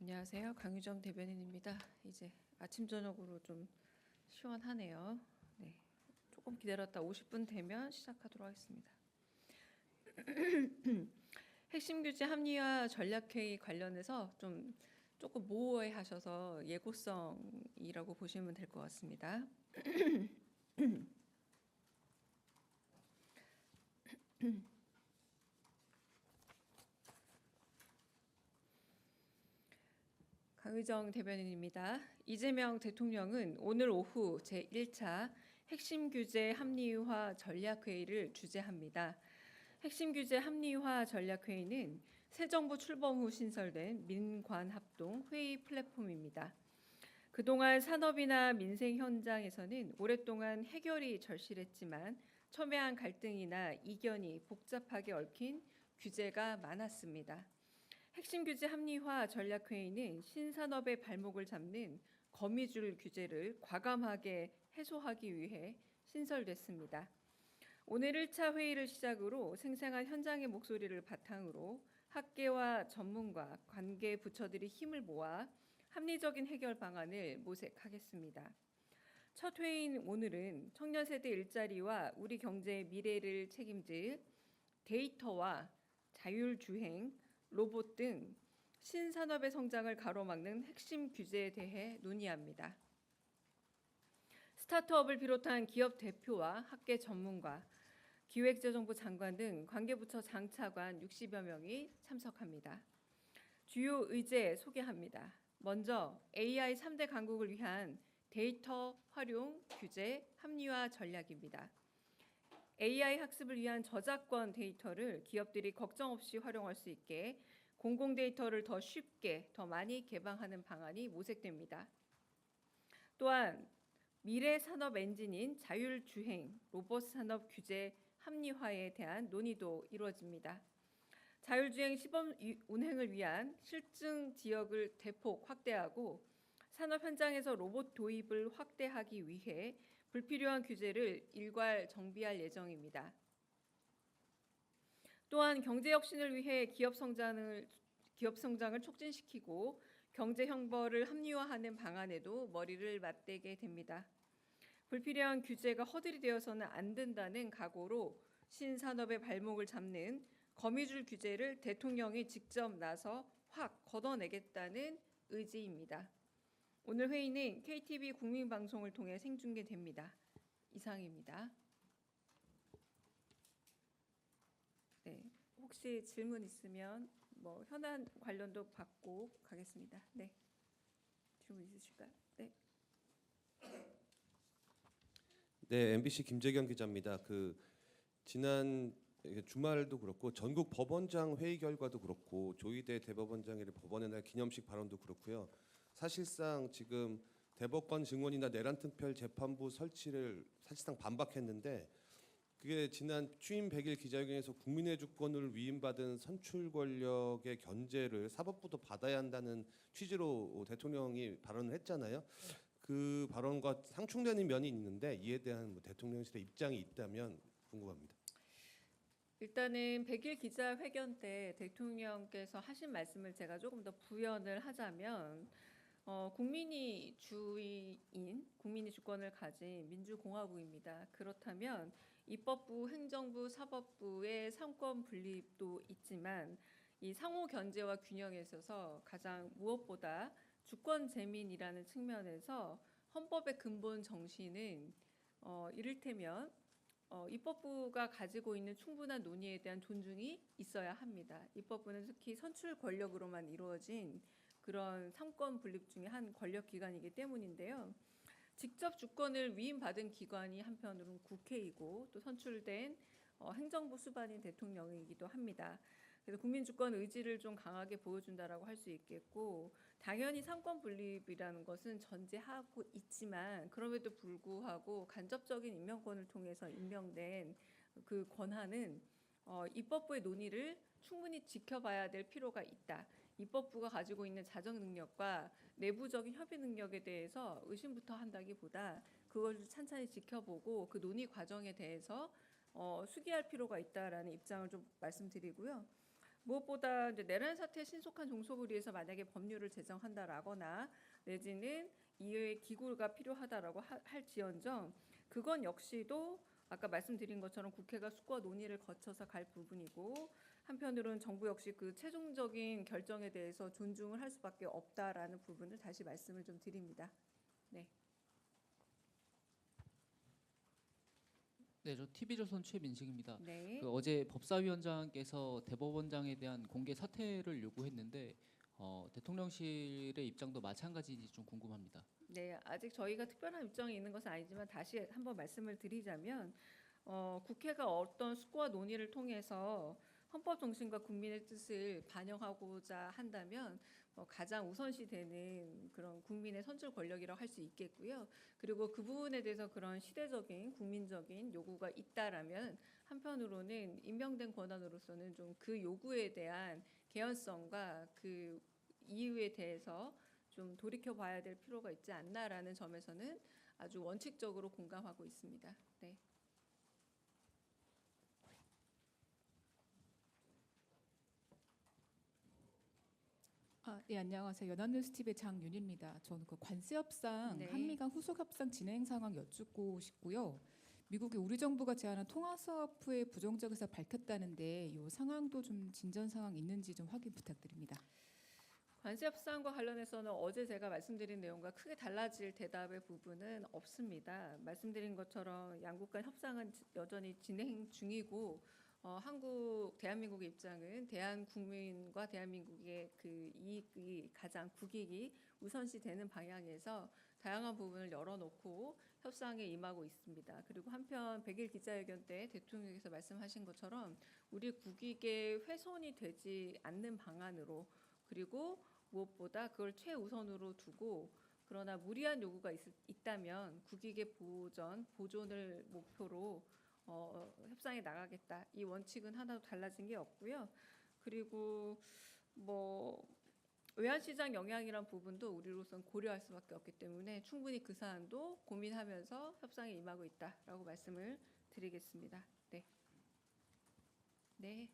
안녕하세요. 강유정 대변인입니다. 이제 아침 저녁으로 좀 시원하네요. 네, 조금 기다렸다 50분 되면 시작하도록 하겠습니다. 핵심 규제 합리화 전략회의 관련해서 조금 모호해하셔서 예고성이라고 보시면 될 것 같습니다. 강의정 대변인입니다. 이재명 대통령은 오늘 오후 제1차 핵심 규제 합리화 전략회의를 주재합니다. 핵심 규제 합리화 전략회의는 새 정부 출범 후 신설된 민관합동 회의 플랫폼입니다. 그동안 산업이나 민생 현장에서는 오랫동안 해결이 절실했지만 첨예한 갈등이나 이견이 복잡하게 얽힌 규제가 많았습니다. 핵심 규제 합리화 전략회의는 신산업의 발목을 잡는 거미줄 규제를 과감하게 해소하기 위해 신설됐습니다. 오늘 1차 회의를 시작으로 생생한 현장의 목소리를 바탕으로 학계와 전문가, 관계 부처들이 힘을 모아 합리적인 해결 방안을 모색하겠습니다. 첫 회의인 오늘은 청년 세대 일자리와 우리 경제의 미래를 책임질 데이터와 자율주행, 로봇 등 신산업의 성장을 가로막는 핵심 규제에 대해 논의합니다. 스타트업을 비롯한 기업 대표와 학계 전문가, 기획재정부 장관 등 관계부처 장차관 60여 명이 참석합니다. 주요 의제 소개합니다. 먼저 AI 3대 강국을 위한 데이터 활용 규제 합리화 전략입니다. AI 학습을 위한 저작권 데이터를 기업들이 걱정 없이 활용할 수 있게 공공 데이터를 더 쉽게, 더 많이 개방하는 방안이 모색됩니다. 또한 미래 산업 엔진인 자율주행, 로봇 산업 규제 합리화에 대한 논의도 이루어집니다. 자율주행 시범 운행을 위한 실증 지역을 대폭 확대하고 산업 현장에서 로봇 도입을 확대하기 위해 불필요한 규제를 일괄 정비할 예정입니다. 또한 경제 혁신을 위해 기업 성장을 촉진시키고 경제 형벌을 합리화하는 방안에도 머리를 맞대게 됩니다. 불필요한 규제가 허들이 되어서는 안 된다는 각오로 신산업의 발목을 잡는 거미줄 규제를 대통령이 직접 나서 확 걷어내겠다는 의지입니다. 오늘 회의는 KTV 국민방송을 통해 생중계됩니다. 이상입니다. 네, 혹시 질문 있으면 현안 관련도 받고 가겠습니다. 네, 질문 있으실까요? 네. 네, MBC 김재경 기자입니다. 지난 주말도 그렇고 전국 법원장 회의 결과도 그렇고 조희대 대법원장의 법원의 날 기념식 발언도 그렇고요. 사실상 지금 대법관 증원이나 내란 특별 재판부 설치를 사실상 반박했는데 그게 지난 취임 100일 기자회견에서 국민의 주권을 위임받은 선출 권력의 견제를 사법부도 받아야 한다는 취지로 대통령이 발언을 했잖아요. 그 발언과 상충되는 면이 있는데 이에 대한 대통령실의 입장이 있다면 궁금합니다. 일단은 100일 기자회견 때 대통령께서 하신 말씀을 제가 조금 더 부연을 하자면 국민이 주인, 국민이 주권을 가진 민주공화국입니다. 그렇다면 입법부, 행정부, 사법부의 상권 분립도 있지만 이 상호 견제와 균형에 있어서 가장 무엇보다 주권 재민이라는 측면에서 헌법의 근본 정신은 이를테면 입법부가 가지고 있는 충분한 논의에 대한 존중이 있어야 합니다. 입법부는 특히 선출 권력으로만 이루어진 그런 상권 분립 중에 한 권력 기관이기 때문인데요. 직접 주권을 위임받은 기관이 한편으로는 국회이고 또 선출된 행정부 수반인 대통령이기도 합니다. 그래서 국민 주권 의지를 좀 강하게 보여준다라고 할 수 있겠고 당연히 상권 분립이라는 것은 전제하고 있지만 그럼에도 불구하고 간접적인 임명권을 통해서 임명된 그 권한은 입법부의 논의를 충분히 지켜봐야 될 필요가 있다. 입법부가 가지고 있는 자정 능력과 내부적인 협의 능력에 대해서 의심부터 한다기보다 그걸 찬찬히 지켜보고 그 논의 과정에 대해서 수기할 필요가 있다라는 입장을 좀 말씀드리고요. 무엇보다 이제 내란 사태의 신속한 종속을 위해서 만약에 법률을 제정한다라거나 내지는 이외의 기구가 필요하다라고 할지언정 그건 역시도 아까 말씀드린 것처럼 국회가 숙고와 논의를 거쳐서 갈 부분이고 한편으로는 정부 역시 그 최종적인 결정에 대해서 존중을 할 수밖에 없다라는 부분을 다시 말씀을 좀 드립니다. 네. 네, 저 TV조선 최민식입니다. 네. 어제 법사위원장께서 대법원장에 대한 공개 사퇴를 요구했는데 대통령실의 입장도 마찬가지인지 좀 궁금합니다. 네, 아직 저희가 특별한 입장이 있는 것은 아니지만 다시 한번 말씀을 드리자면 국회가 어떤 숙고와 논의를 통해서 헌법 정신과 국민의 뜻을 반영하고자 한다면 가장 우선시되는 그런 국민의 선출 권력이라고 할 수 있겠고요. 그리고 그 부분에 대해서 그런 시대적인 국민적인 요구가 있다라면 한편으로는 임명된 권한으로서는 좀 그 요구에 대한 개연성과 그 이유에 대해서 좀 돌이켜 봐야 될 필요가 있지 않나라는 점에서는 아주 원칙적으로 공감하고 있습니다. 네. 네, 안녕하세요. 연합뉴스TV의 장윤입니다. 저는 그 관세 협상, 네. 한미 간 후속 협상 진행 상황 여쭙고 싶고요. 미국이 우리 정부가 제안한 통화 사업 후에 부정적 의사 밝혔다는데 이 상황도 좀 진전 상황 있는지 좀 확인 부탁드립니다. 관세 협상과 관련해서는 어제 제가 말씀드린 내용과 크게 달라질 대답의 부분은 없습니다. 말씀드린 것처럼 양국 간 협상은 여전히 진행 중이고 한국 대한민국의 입장은 대한국민과 대한민국의 그 이익이 가장 국익이 우선시 되는 방향에서 다양한 부분을 열어놓고 협상에 임하고 있습니다. 그리고 한편 100일 기자회견 때 대통령께서 말씀하신 것처럼 우리 국익에 훼손이 되지 않는 방안으로 그리고 무엇보다 그걸 최우선으로 두고 그러나 무리한 요구가 있다면 국익의 보존을 목표로 협상에 나가겠다. 이 원칙은 하나도 달라진 게 없고요. 그리고 외환시장 영향이란 부분도 우리로선 고려할 수밖에 없기 때문에 충분히 그 사안도 고민하면서 협상에 임하고 있다라고 말씀을 드리겠습니다. 네. 네.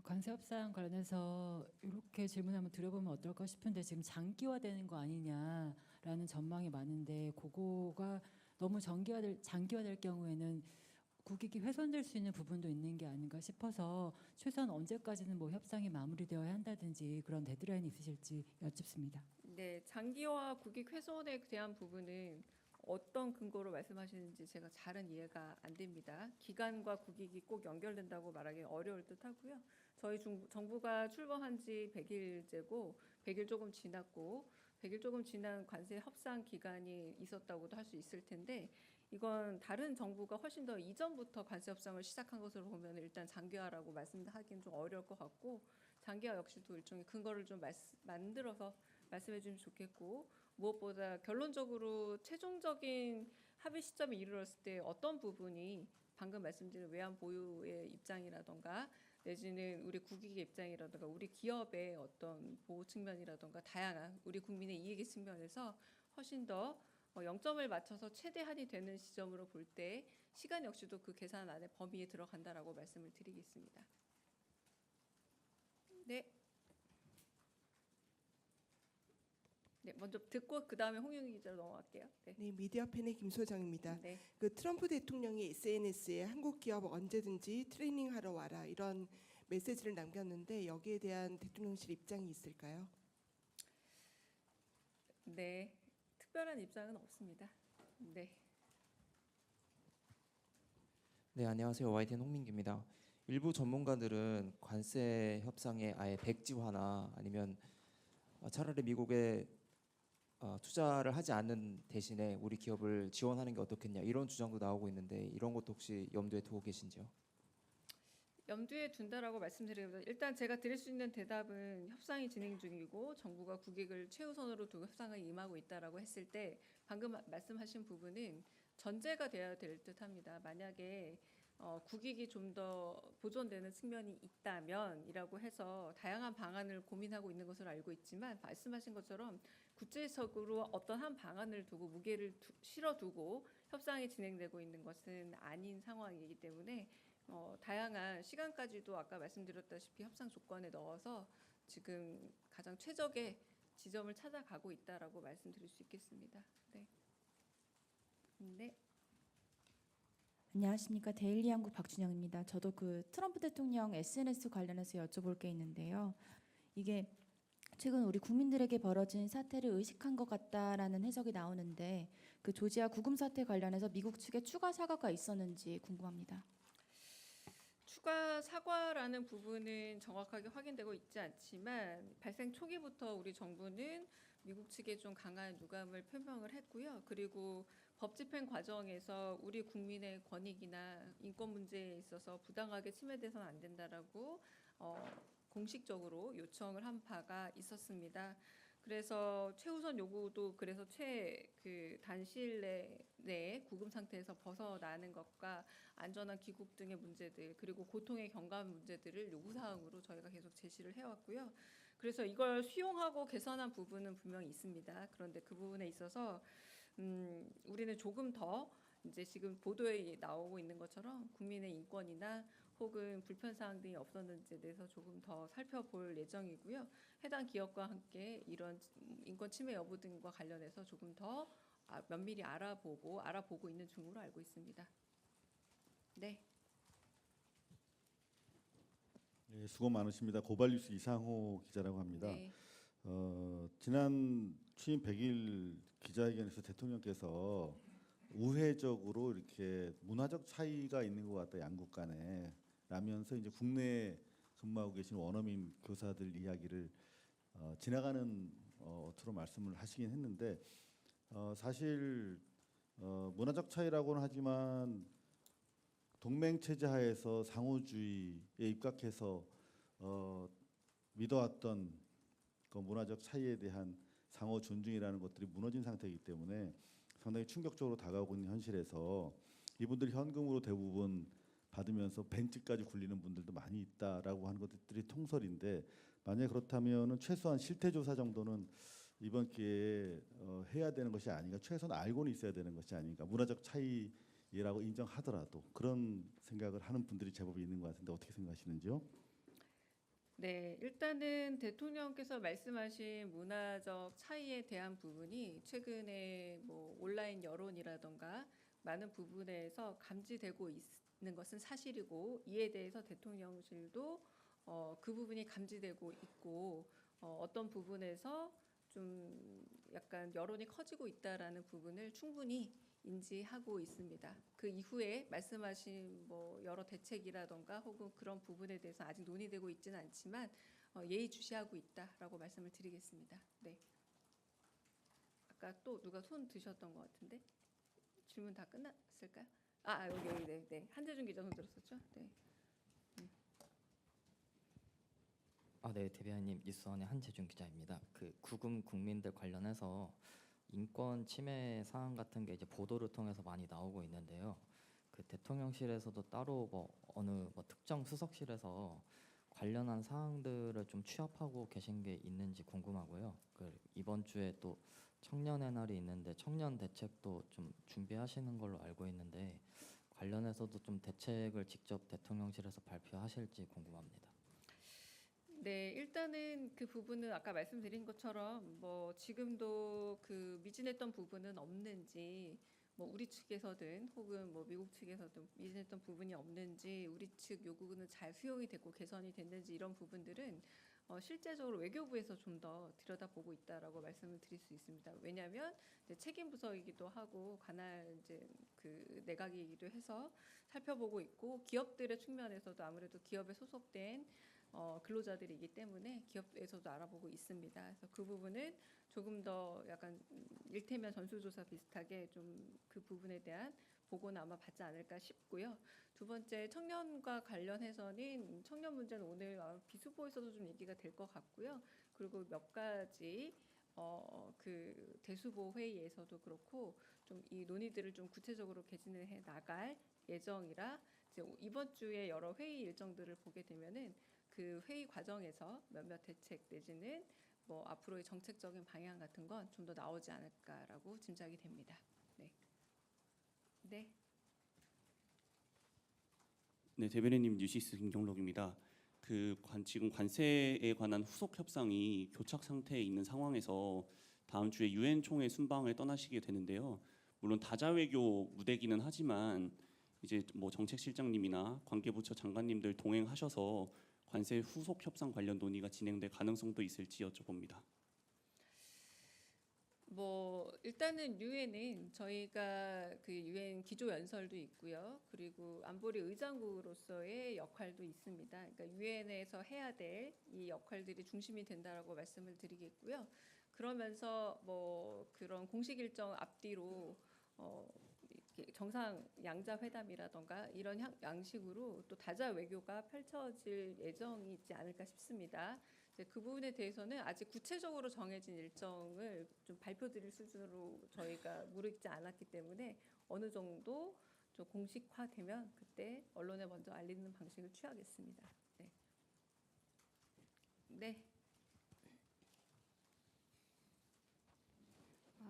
관세 협상 관련해서 이렇게 질문 한번 드려보면 어떨까 싶은데 지금 장기화되는 거 아니냐라는 전망이 많은데 그거가 너무 장기화될 경우에는 국익이 훼손될 수 있는 부분도 있는 게 아닌가 싶어서 최소한 언제까지는 뭐 협상이 마무리되어야 한다든지 그런 데드라인이 있으실지 여쭙습니다. 네, 장기화 국익 훼손에 대한 부분은 어떤 근거로 말씀하시는지 제가 잘은 이해가 안 됩니다. 기간과 국익이 꼭 연결된다고 말하기 어려울 듯하고요. 저희 정부가 출범한 지 100일째고 100일 조금 지났고 100일 조금 지난 관세 협상 기간이 있었다고도 할 수 있을 텐데 이건 다른 정부가 훨씬 더 이전부터 관세 협상을 시작한 것으로 보면 일단 장기화라고 말씀하기는 좀 어려울 것 같고 장기화 역시도 일종의 근거를 좀 만들어서 말씀해 주시면 좋겠고 무엇보다 결론적으로 최종적인 합의 시점에 이르렀을 때 어떤 부분이 방금 말씀드린 외환 보유의 입장이라던가 내지는 우리 국익의 입장이라던가 우리 기업의 어떤 보호 측면이라던가 다양한 우리 국민의 이익의 측면에서 훨씬 더 0점을 맞춰서 최대한이 되는 시점으로 볼 때 시간 역시도 그 계산 안에 범위에 들어간다라고 말씀을 드리겠습니다. 네. 네, 먼저 듣고 그 다음에 홍윤희 기자로 넘어갈게요. 네. 네, 미디어팬의 김소정입니다. 네. 그 트럼프 대통령이 SNS에 한국 기업 언제든지 트레이닝하러 와라 이런 메시지를 남겼는데 여기에 대한 대통령실 입장이 있을까요? 네, 특별한 입장은 없습니다. 네. 네, 안녕하세요. YTN 홍민기입니다. 일부 전문가들은 관세 협상에 아예 백지화나 아니면 차라리 미국에 투자를 하지 않는 대신에 우리 기업을 지원하는 게 어떻겠냐 이런 주장도 나오고 있는데 이런 것도 혹시 염두에 두고 계신지요? 염두에 둔다라고 말씀드립니다. 일단 제가 드릴 수 있는 대답은 협상이 진행 중이고 정부가 국익을 최우선으로 두고 협상에 임하고 있다라고 했을 때 방금 말씀하신 부분은 전제가 되어야 될 듯합니다. 만약에 국익이 좀 더 보존되는 측면이 있다면이라고 해서 다양한 방안을 고민하고 있는 것으로 알고 있지만 말씀하신 것처럼 구체적으로 어떤 한 방안을 두고 무게를 실어두고 협상이 진행되고 있는 것은 아닌 상황이기 때문에 다양한 시간까지도 아까 말씀드렸다시피 협상 조건에 넣어서 지금 가장 최적의 지점을 찾아가고 있다라고 말씀드릴 수 있겠습니다. 네. 네. 안녕하십니까. 데일리 한국 박준영입니다. 저도 그 트럼프 대통령 SNS 관련해서 여쭤볼 게 있는데요. 이게 최근 우리 국민들에게 벌어진 사태를 의식한 것 같다라는 해석이 나오는데 그 조지아 구금 사태 관련해서 미국 측에 추가 사과가 있었는지 궁금합니다. 추가 사과라는 부분은 정확하게 확인되고 있지 않지만 발생 초기부터 우리 정부는 미국 측에 좀 강한 유감을 표명을 했고요. 그리고 법 집행 과정에서 우리 국민의 권익이나 인권 문제에 있어서 부당하게 침해돼서는 안 된다라고 공식적으로 요청을 한 바가 있었습니다. 그래서 최우선 요구도 그래서 단시일 내에 구금 상태에서 벗어나는 것과 안전한 귀국 등의 문제들 그리고 고통의 경감 문제들을 요구사항으로 저희가 계속 제시를 해왔고요. 그래서 이걸 수용하고 개선한 부분은 분명히 있습니다. 그런데 그 부분에 있어서 우리는 조금 더 이제 지금 보도에 나오고 있는 것처럼 국민의 인권이나 혹은 불편사항 등이 없었는지에 대해서 조금 더 살펴볼 예정이고요. 해당 기업과 함께 이런 인권 침해 여부 등과 관련해서 조금 더 면밀히 알아보고 있는 중으로 알고 있습니다. 네. 네, 수고 많으십니다. 고발뉴스 이상호 기자라고 합니다. 네. 지난 취임 100일 기자회견에서 대통령께서 우회적으로 이렇게 문화적 차이가 있는 것 같다 양국 간에 라면서 이제 국내에 근무하고 계신 원어민 교사들 이야기를 지나가는 어투로 말씀을 하시긴 했는데 사실 문화적 차이라고는 하지만 동맹 체제 하에서 상호주의에 입각해서 믿어왔던 그 문화적 차이에 대한 상호 존중이라는 것들이 무너진 상태이기 때문에 상당히 충격적으로 다가오고 있는 현실에서 이분들이 현금으로 대부분 받으면서 벤츠까지 굴리는 분들도 많이 있다라고 하는 것들이 통설인데 만약 그렇다면은 최소한 실태조사 정도는 이번 기회에 해야 되는 것이 아닌가, 최소한 알고는 있어야 되는 것이 아닌가, 문화적 차이라고 인정하더라도 그런 생각을 하는 분들이 제법 있는 것 같은데 어떻게 생각하시는지요? 네, 일단은 대통령께서 말씀하신 문화적 차이에 대한 부분이 최근에 뭐 온라인 여론이라던가 많은 부분에서 감지되고 있는 것은 사실이고 이에 대해서 대통령실도 그 부분이 감지되고 있고 어떤 부분에서 좀 약간 여론이 커지고 있다라는 부분을 충분히 인지하고 있습니다. 그 이후에 말씀하신 뭐 여러 대책이라던가 혹은 그런 부분에 대해서 아직 논의되고 있지는 않지만 예의주시하고 있다라고 말씀을 드리겠습니다. 네. 아까 또 누가 손 드셨던 것 같은데 질문 다 끝났을까요? 여기 네. 한재준 기자 손 들었었죠? 네. 네, 대변인 뉴스원의 한재준 기자입니다. 그 구금 국민들 관련해서 인권 침해 사안 같은 게 이제 보도를 통해서 많이 나오고 있는데요. 그 대통령실에서도 따로 어느 특정 수석실에서 관련한 사항들을 좀 취합하고 계신 게 있는지 궁금하고요. 그 이번 주에 또 청년의 날이 있는데 청년 대책도 좀 준비하시는 걸로 알고 있는데 관련해서도 좀 대책을 직접 대통령실에서 발표하실지 궁금합니다. 네, 일단은 그 부분은 아까 말씀드린 것처럼 뭐 지금도 그 미진했던 부분은 없는지 뭐 우리 측에서든 혹은 뭐 미국 측에서든 미진했던 부분이 없는지 우리 측 요구는 잘 수용이 됐고 개선이 됐는지 이런 부분들은 실제적으로 외교부에서 좀 더 들여다보고 있다라고 말씀을 드릴 수 있습니다. 왜냐하면 이제 책임 부서이기도 하고 관할 이제 그 내각이기도 해서 살펴보고 있고 기업들의 측면에서도 아무래도 기업에 소속된 근로자들이기 때문에 기업에서도 알아보고 있습니다. 그래서 그 부분은 조금 더 약간 일테면 전수조사 비슷하게 좀 그 부분에 대한 보고는 아마 받지 않을까 싶고요. 두 번째 청년과 관련해서는 청년 문제는 오늘 비수보에서도 좀 얘기가 될 것 같고요. 그리고 몇 가지 그 대수보 회의에서도 그렇고 좀 이 논의들을 좀 구체적으로 개진을 해 나갈 예정이라 이제 이번 주에 여러 회의 일정들을 보게 되면은 그 회의 과정에서 몇몇 대책 내지는 뭐 앞으로의 정책적인 방향 같은 건 좀 더 나오지 않을까라고 짐작이 됩니다. 네. 네. 네, 대변인님 뉴시스 김경록입니다. 지금 관세에 관한 후속 협상이 교착 상태에 있는 상황에서 다음 주에 유엔 총회 순방을 떠나시게 되는데요. 물론 다자외교 무대기는 하지만 이제 뭐 정책실장님이나 관계부처 장관님들 동행하셔서 관세 후속 협상 관련 논의가 진행될 가능성도 있을지 여쭤봅니다. 뭐 일단은 유엔은 저희가 그 유엔 기조 연설도 있고요. 그리고 안보리 의장국으로서의 역할도 있습니다. 그러니까 유엔에서 해야 될 이 역할들이 중심이 된다라고 말씀을 드리겠고요. 그러면서 뭐 그런 공식 일정 앞뒤로 이렇게 정상 양자 회담이라던가 이런 양식으로 또 다자 외교가 펼쳐질 예정이 있지 않을까 싶습니다. 그 부분에 대해서는 아직 구체적으로 정해진 일정을 좀 발표드릴 수준으로 저희가 무르익지 않았기 때문에 어느 정도 좀 공식화되면 그때 언론에 먼저 알리는 방식을 취하겠습니다. 네. 네.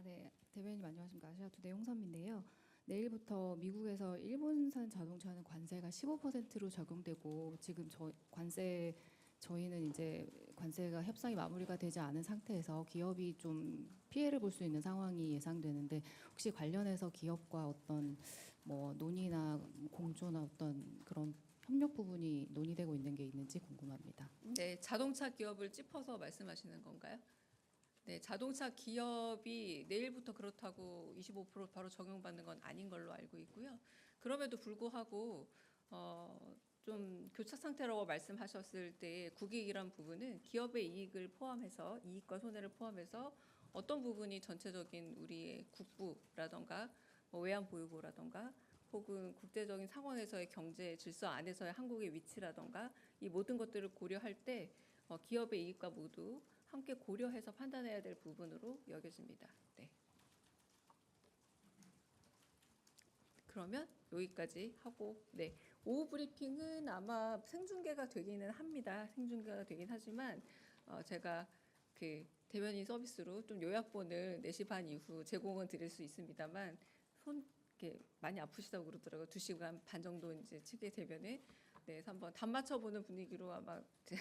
네, 대변인님 안녕하십니까. 아시아투데이 홍선미인데요. 내일부터 미국에서 일본산 자동차는 관세가 15%로 적용되고 지금 저희는 이제 관세가 협상이 마무리가 되지 않은 상태에서 기업이 좀 피해를 볼 수 있는 상황이 예상되는데 혹시 관련해서 기업과 어떤 뭐 논의나 공조나 어떤 그런 협력 부분이 논의되고 있는 게 있는지 궁금합니다. 네, 자동차 기업을 짚어서 말씀하시는 건가요? 네, 자동차 기업이 내일부터 그렇다고 25% 바로 적용받는 건 아닌 걸로 알고 있고요. 그럼에도 불구하고 좀 교착 상태라고 말씀하셨을 때 국익이란 부분은 기업의 이익을 포함해서 이익과 손해를 포함해서 어떤 부분이 전체적인 우리의 국부라던가 뭐 외환보유고라던가 혹은 국제적인 상황에서의 경제 질서 안에서의 한국의 위치라던가 이 모든 것들을 고려할 때 기업의 이익과 모두 함께 고려해서 판단해야 될 부분으로 여겨집니다. 네. 그러면 여기까지 하고 네. 오후 브리핑은 아마 생중계가 되기는 합니다. 생중계가 되긴 하지만 제가 그 대변인 서비스로 좀 요약본을 4시 반 이후 제공은 드릴 수 있습니다만 이렇게 많이 아프시다고 그러더라고요. 2시간 반 정도 이제 치게 되면은 네, 한번 단 맞춰보는 분위기로 아마 네,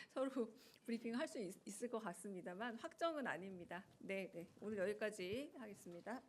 서로 브리핑 할 수 있을 것 같습니다만 확정은 아닙니다. 네, 네. 오늘 여기까지 하겠습니다.